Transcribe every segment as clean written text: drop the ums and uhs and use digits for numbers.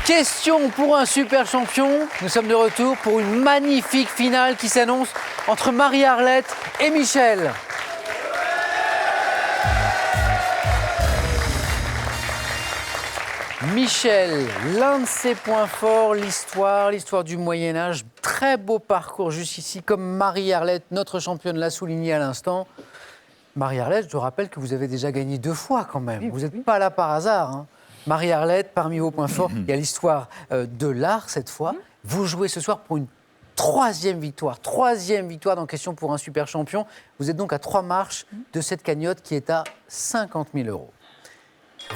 Question pour un super champion. Nous sommes de retour pour une magnifique finale qui s'annonce entre Marie-Arlette et Michel. Michel, l'un de ses points forts, l'histoire du Moyen-Âge. Très beau parcours jusqu'ici, comme Marie-Arlette, notre championne, l'a souligné à l'instant. Marie-Arlette, je rappelle que vous avez déjà gagné 2 fois quand même. Vous n'êtes pas là par hasard, hein. Marie-Arlette, parmi vos points forts, il y a l'histoire de l'art cette fois. Vous jouez ce soir pour une troisième victoire dans Question pour un super champion. Vous êtes donc à 3 marches de cette cagnotte qui est à 50 000 €.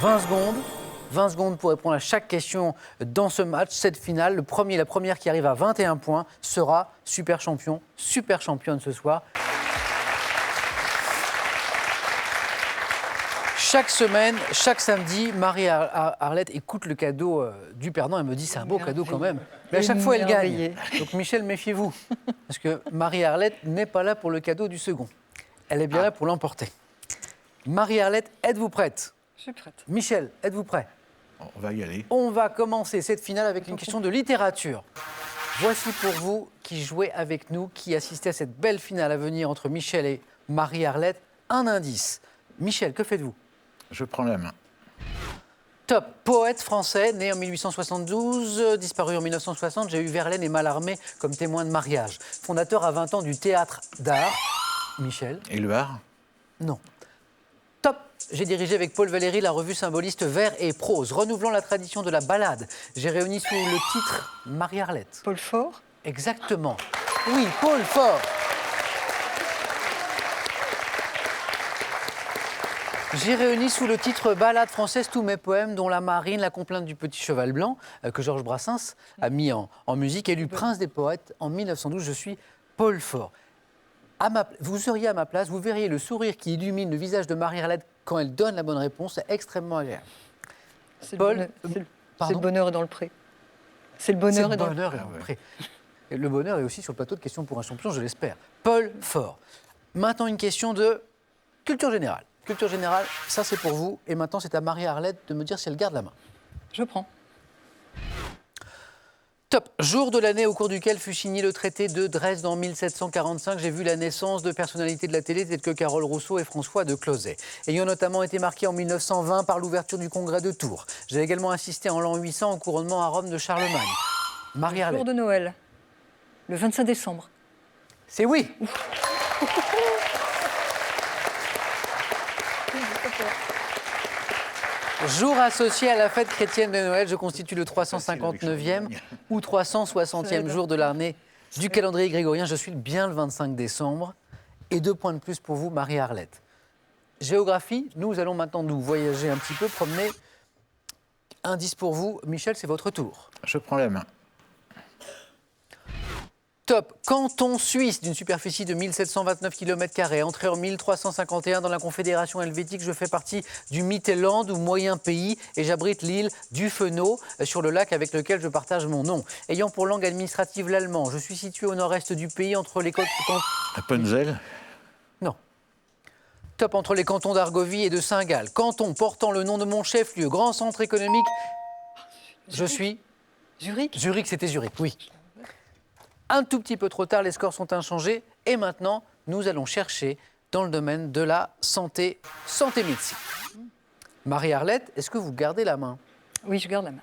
20 secondes pour répondre à chaque question dans ce match, cette finale. La première qui arrive à 21 points sera super champion, super championne ce soir. Chaque semaine, chaque samedi, Marie-Arlette écoute le cadeau du perdant. Elle me dit c'est un beau cadeau quand même. Mais à chaque fois, elle gagne. Donc Michel, méfiez-vous. Parce que Marie-Arlette n'est pas là pour le cadeau du second. Elle est bien là pour l'emporter. Marie-Arlette, êtes-vous prête? Je suis prête. Michel, êtes-vous prêt? On va y aller. On va commencer cette finale avec une question de littérature. Voici pour vous qui jouez avec nous, qui assistez à cette belle finale à venir entre Michel et Marie-Arlette, un indice. Michel, que faites-vous? Je prends la main. Top. Poète français, né en 1872, disparu en 1960. J'ai eu Verlaine et Mallarmé comme témoins de mariage. Fondateur à 20 ans du théâtre d'art. Michel? Éluard? Non. Top. J'ai dirigé avec Paul Valéry la revue symboliste Vers et Prose, renouvelant la tradition de la ballade. J'ai réuni sous le titre Marie-Arlette. Paul Fort? Exactement. Oui, Paul Fort. J'ai réuni sous le titre Ballade française tous mes poèmes, dont La Marine, La complainte du petit cheval blanc, que Georges Brassens a mis en musique. Élu prince des poètes en 1912, je suis Paul Fort. Vous seriez à ma place, vous verriez le sourire qui illumine le visage de Marie-Arlette quand elle donne la bonne réponse. C'est extrêmement agréable. Paul, c'est le bonheur dans le pré. C'est le bonheur dans le pré. Et le bonheur est aussi sur le plateau de Questions pour un champion, je l'espère. Paul Fort. Maintenant, une question de culture générale. Culture générale, ça c'est pour vous. Et maintenant, c'est à Marie-Arlette de me dire si elle garde la main. Je prends. Top. Jour de l'année au cours duquel fut signé le traité de Dresde en 1745. J'ai vu la naissance de personnalités de la télé telles que Carole Rousseau et François de Closet, ayant notamment été marqué en 1920 par l'ouverture du congrès de Tours. J'ai également assisté en l'an 800 au couronnement à Rome de Charlemagne. Marie-Arlette. Jour de Noël, le 25 décembre. C'est oui. Jour associé à la fête chrétienne de Noël, je constitue le 359e ou 360e jour de l'année du calendrier grégorien. Je suis bien le 25 décembre. Et 2 points de plus pour vous, Marie-Arlette. Géographie, nous allons maintenant nous voyager un petit peu, promener. Indice pour vous, Michel, c'est votre tour. Je prends la main. Top. Canton suisse d'une superficie de 1729 km², entré en 1351 dans la Confédération helvétique. Je fais partie du Mittelland ou moyen pays et j'abrite l'île du Fenot sur le lac avec lequel je partage mon nom. Ayant pour langue administrative l'allemand, je suis situé au nord-est du pays entre les côtes... Appenzell? Non. Top, entre les cantons d'Argovie et de Saint-Gall. Canton portant le nom de mon chef-lieu, grand centre économique. Je suis... Zurich? Zurich, c'était Zurich, oui. Un tout petit peu trop tard, les scores sont inchangés. Et maintenant, nous allons chercher dans le domaine de la santé médecine. Marie-Arlette, est-ce que vous gardez la main? Oui, je garde la main.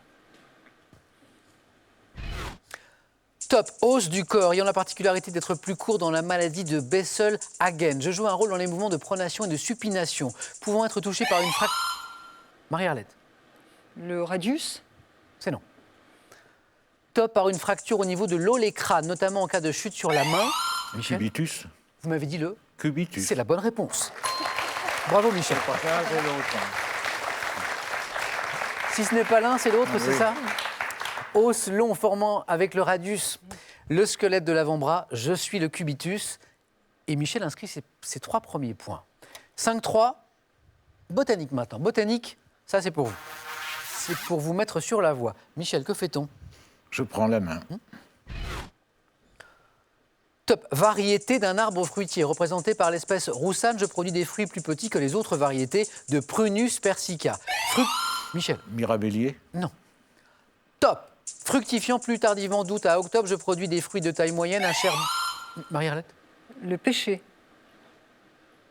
Top, os du corps, ayant la particularité d'être plus court dans la maladie de Bessel-Hagen. Je joue un rôle dans les mouvements de pronation et de supination, pouvant être touché par une fracture. Marie-Arlette. Le radius? C'est non. Top, par une fracture au niveau de l'olecrane, notamment en cas de chute sur la main. Michel, Cubitus? vous m'avez dit le? Cubitus. C'est la bonne réponse. Bravo, Michel. Si ce n'est pas l'un, c'est l'autre, c'est ça? Os long formant avec le radius le squelette de l'avant-bras. Je suis le cubitus. Et Michel inscrit ses 3 premiers points. 5-3. Botanique maintenant. Botanique, ça c'est pour vous. C'est pour vous mettre sur la voie. Michel, que fait-on? Je prends la main. Top. Variété d'un arbre fruitier représenté par l'espèce roussane. Je produis des fruits plus petits que les autres variétés de Prunus persica. Michel. Mirabellier? Non. Top. Fructifiant plus tardivement d'août à octobre, je produis des fruits de taille moyenne, un cher... Marie-Arlette, Le pêcher.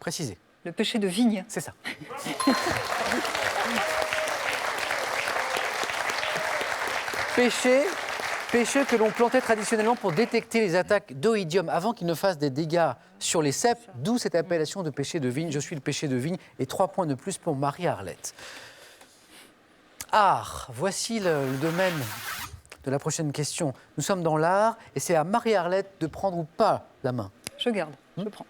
précisez. Le pêcher de vigne. C'est ça. Pêcher que l'on plantait traditionnellement pour détecter les attaques d'oïdium avant qu'ils ne fassent des dégâts sur les cèpes, d'où cette appellation de pêcher de vigne. Je suis le pêcher de vigne et 3 points de plus pour Marie-Arlette. Art, voici le domaine de la prochaine question. Nous sommes dans l'art et c'est à Marie-Arlette de prendre ou pas la main. Je garde, je prends.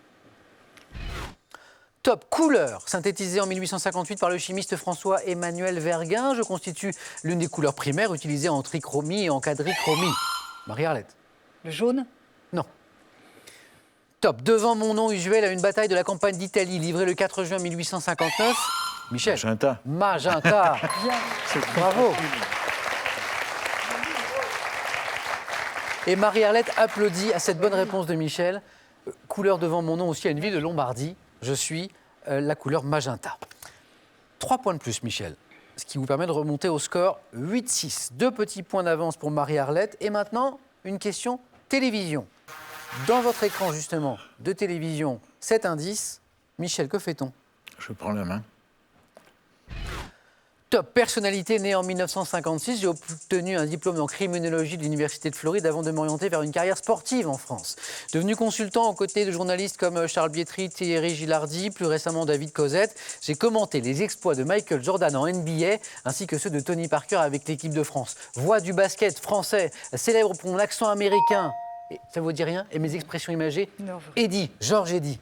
Top, couleur, synthétisée en 1858 par le chimiste François-Emmanuel Verguin. Je constitue l'une des couleurs primaires utilisées en trichromie et en quadrichromie. Marie-Arlette. Le jaune. Non. Top, devant mon nom usuel à une bataille de la campagne d'Italie livrée le 4 juin 1859. Michel. Magenta. Magenta. Bien. Bravo. Et Marie-Arlette applaudit à cette bonne réponse de Michel. Couleur devant mon nom aussi à une ville de Lombardie. Je suis la couleur magenta. 3 points de plus, Michel. Ce qui vous permet de remonter au score 8-6. 2 petits points d'avance pour Marie-Arlette. Et maintenant, une question télévision. Dans votre écran, justement, de télévision, cet indice. Michel, que fait-on? Je prends la main. Top, personnalité née en 1956, j'ai obtenu un diplôme en criminologie de l'Université de Floride avant de m'orienter vers une carrière sportive en France. Devenu consultant aux côtés de journalistes comme Charles Bietri, Thierry Gilardi, plus récemment David Cosette, j'ai commenté les exploits de Michael Jordan en NBA ainsi que ceux de Tony Parker avec l'équipe de France. Voix du basket français, célèbre pour mon accent américain, et ça vous dit rien? Et mes expressions imagées? Non, Eddy, Georges Eddy,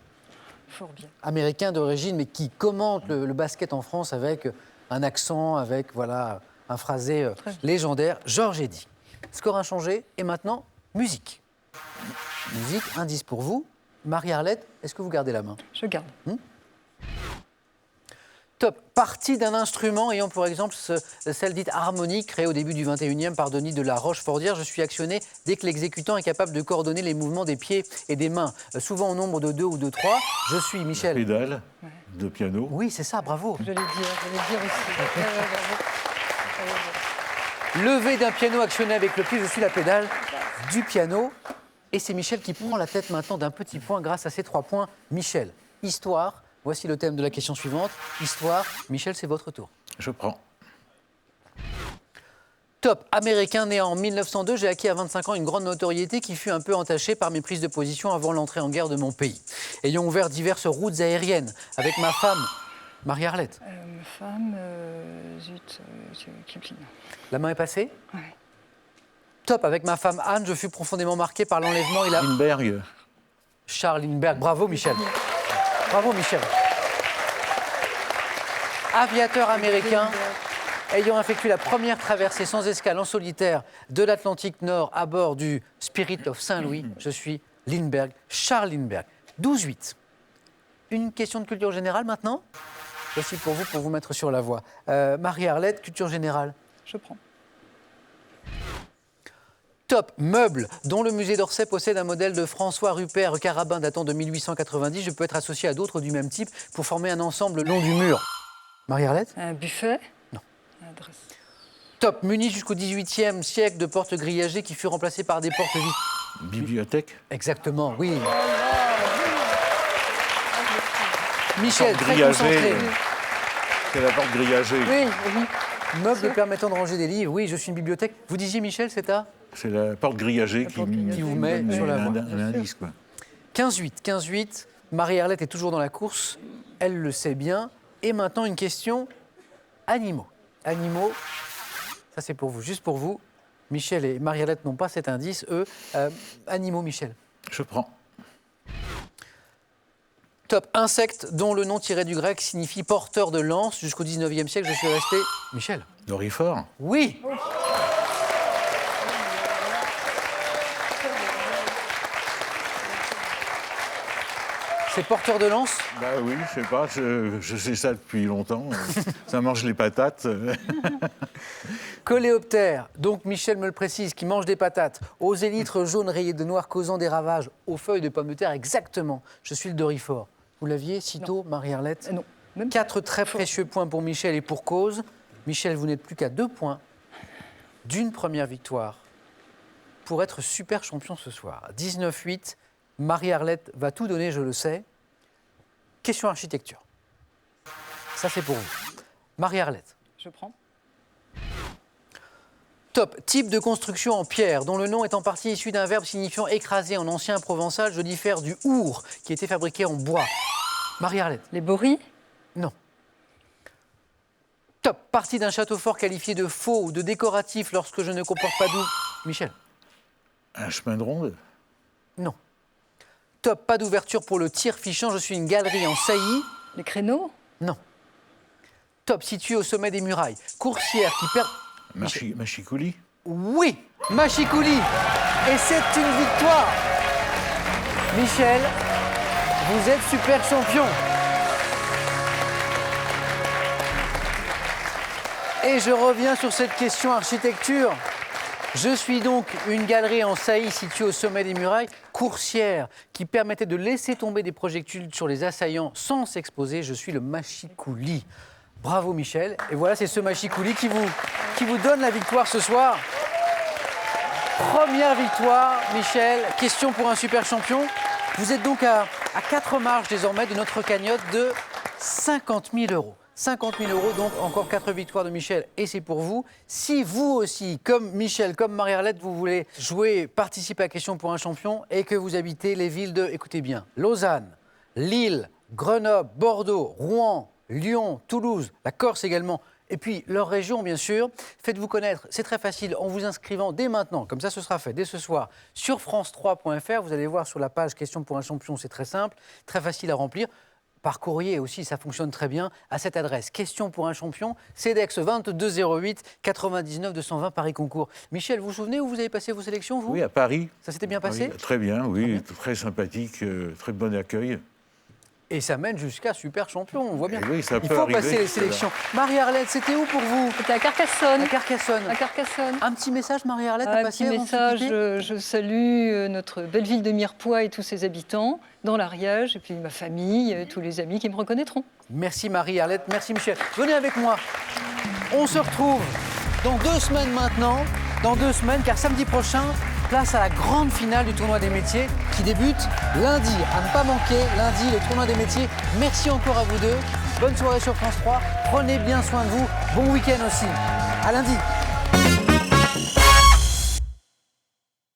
fort bien. américain d'origine mais qui commente le basket en France avec un accent, avec voilà, un phrasé légendaire, Georges Eddy. Score inchangé, et maintenant, musique. Musique, indice pour vous. Marie-Arlette, est-ce que vous gardez la main? Je garde. Top, partie d'un instrument ayant pour exemple celle dite harmonique, créée au début du 21e par Denis de la Rochefordière. Je suis actionné dès que l'exécutant est capable de coordonner les mouvements des pieds et des mains, souvent au nombre de 2 ou de 3. Je suis Michel. Pédale de piano. Oui, c'est ça, bravo. Je l'ai dit aussi. Levé d'un piano actionné avec le pied, je suis la pédale du piano. Et c'est Michel qui prend la tête maintenant d'un petit point grâce à ces 3 points. Michel, histoire, voici le thème de la question suivante. Histoire, Michel, c'est votre tour. Je prends. Top, américain né en 1902, j'ai acquis à 25 ans une grande notoriété qui fut un peu entachée par mes prises de position avant l'entrée en guerre de mon pays. Ayant ouvert diverses routes aériennes avec ma femme, Marie-Arlette. Ma femme, Kipling. La main est passée? Ouais. Top, avec ma femme Anne, je fus profondément marqué par l'enlèvement et la... Lindbergh. Charles Lindbergh. Bravo, Michel. Bravo, Michel. Aviateur américain, ayant effectué la première traversée sans escale en solitaire de l'Atlantique Nord à bord du Spirit of Saint-Louis, je suis Lindbergh, Charles Lindbergh. 12-8. Une question de culture générale maintenant. Voici pour vous mettre sur la voie. Marie-Arlette, culture générale. Je prends. Top, meuble, dont le musée d'Orsay possède un modèle de François Rupert Carabin datant de 1890. Je peux être associé à d'autres du même type pour former un ensemble long du mur. Marie-Arlette? Un buffet. Non. Adresse. Top, muni jusqu'au XVIIIe siècle de portes grillagées qui furent remplacées par des portes vitres. Bibliothèque. Exactement, oui. Michel, très Grillagée. concentré. C'est la porte grillagée. Oui, oui. Meuble permettant de ranger des livres. Oui, je suis une bibliothèque. Vous disiez, Michel, c'est à C'est la porte grillagée porte grillagée. Qui vous met donne sur la voie. un indice, quoi. 15-8. 15-8. Marie-Arlette est toujours dans la course. Elle le sait bien. Et maintenant, une question animaux. Animaux, ça c'est pour vous, juste pour vous. Michel et Marie-Arlette n'ont pas cet indice, eux. Animaux, Michel. Je prends. Top, insecte dont le nom tiré du grec signifie porteur de lance. Jusqu'au 19e siècle, je suis resté... Michel. Dorifort. Oui. C'est porteur de lance? Bah oui, je sais pas, je sais ça depuis longtemps. Ça mange les patates. Coléoptère, donc Michel me le précise, qui mange des patates, aux élytres jaunes rayés de noir causant des ravages, aux feuilles de pommes de terre, exactement. Je suis le dorifort. Vous l'aviez, sitôt, Marie-Arlette? Non. Même 4 très précieux points pour Michel et pour cause. Michel, vous n'êtes plus qu'à 2 points. d'une première victoire pour être super champion ce soir. 19-8, Marie-Arlette va tout donner, je le sais. Question architecture. Ça, c'est pour vous. Marie-Arlette. Je prends. Top. Type de construction en pierre, dont le nom est en partie issu d'un verbe signifiant écraser en ancien provençal. Je diffère du our, qui était fabriqué en bois. Marie-Arlette. Les boris. Non. Top. Partie d'un château fort qualifié de faux ou de décoratif lorsque je ne comporte pas d'où. Michel. Un chemin de ronde. Non. Top. Pas d'ouverture pour le tir fichant. Je suis une galerie en saillie. Les créneaux. Non. Top. Situé au sommet des murailles. Coursière qui perd. Machicoulis. Oui, Machicoulis. Et c'est une victoire. Michel, vous êtes super champion. Et je reviens sur cette question architecture. Je suis donc une galerie en saillie située au sommet des murailles, coursière qui permettait de laisser tomber des projectiles sur les assaillants sans s'exposer. Je suis le Machicoulis. Bravo Michel. Et voilà, c'est ce Machicoulis qui vous donne la victoire ce soir. Première victoire, Michel. Question pour un super champion. Vous êtes donc à 4 marches désormais de notre cagnotte de 50 000 euros. 50 000 euros, donc encore 4 victoires de Michel et c'est pour vous. Si vous aussi, comme Michel, comme Marie-Arlette, vous voulez jouer, participer à Question pour un champion et que vous habitez les villes de, écoutez bien, Lausanne, Lille, Grenoble, Bordeaux, Rouen, Lyon, Toulouse, la Corse également, et puis leur région bien sûr, faites-vous connaître, c'est très facile en vous inscrivant dès maintenant, comme ça ce sera fait dès ce soir, sur france3.fr, vous allez voir sur la page Question pour un champion, c'est très simple, très facile à remplir. Par courrier aussi, ça fonctionne très bien, à cette adresse. Question pour un champion, CEDEX 2208 99 220 Paris Concours. Michel, vous vous souvenez où vous avez passé vos sélections, vous? Oui, à Paris. Ça s'était bien passé? Oui, très bien, oui, très sympathique, très bon accueil. Et ça mène jusqu'à super champion, on voit bien. Et oui, ça Il peut faut arriver, passer les sélections. Marie-Arlette, c'était où pour vous? C'était à Carcassonne. À Carcassonne. À Carcassonne. Un petit message, Marie-Arlette, à Un passer petit avant de se message, quitter je salue notre belle ville de Mirepoix et tous ses habitants dans l'Ariège, et puis ma famille, tous les amis qui me reconnaîtront. Merci Marie-Arlette, merci Michel. Venez avec moi. On se retrouve dans 2 semaines maintenant, dans 2 semaines, car samedi prochain, place à la grande finale du tournoi des métiers qui débute lundi. À ne pas manquer, lundi, le tournoi des métiers. Merci encore à vous deux. Bonne soirée sur France 3. Prenez bien soin de vous. Bon week-end aussi. À lundi.